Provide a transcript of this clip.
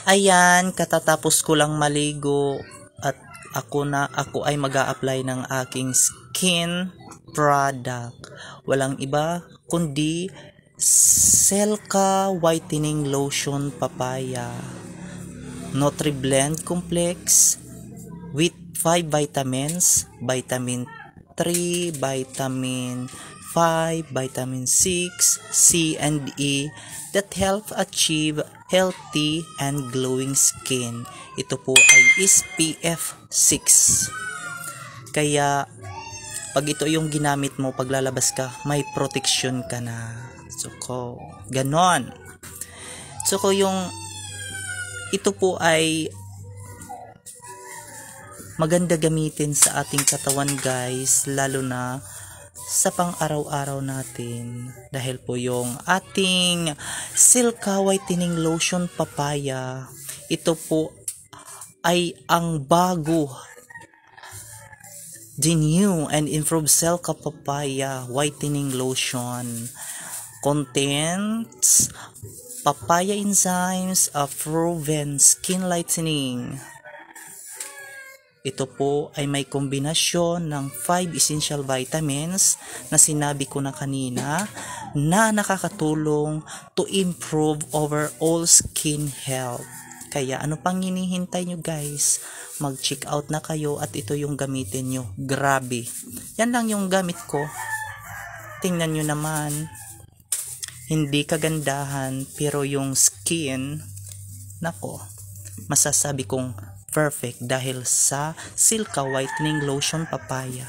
Ayan, katatapos ko lang maligo at ako ay mag-a-apply ng aking skin product. Walang iba kundi Selka Whitening Lotion Papaya Nutri-Blend Complex with 5 vitamins, vitamin 3, vitamin 5, vitamin 6, C and E that help achieve healthy and glowing skin. Ito po ay SPF 6. Kaya pag ito yung ginamit mo paglalabas ka, may protection ka na. Ganon. Ito po ay maganda gamitin sa ating katawan guys, lalo na sa pang-araw-araw natin, dahil po yung ating Silka Whitening Lotion Papaya, ito po ay ang bago, the new and improved Silka Papaya Whitening Lotion. Contains papaya enzymes of proven skin lightening. Ito po ay may kombinasyon ng 5 essential vitamins na sinabi ko na kanina na nakakatulong to improve overall skin health. Kaya ano pang hinihintay nyo guys? Mag-check out na kayo at ito yung gamitin nyo. Grabe. Yan lang yung gamit ko. Tingnan nyo naman. Hindi kagandahan pero yung skin, nako, masasabi kong perfect dahil sa Silka Whitening Lotion Papaya.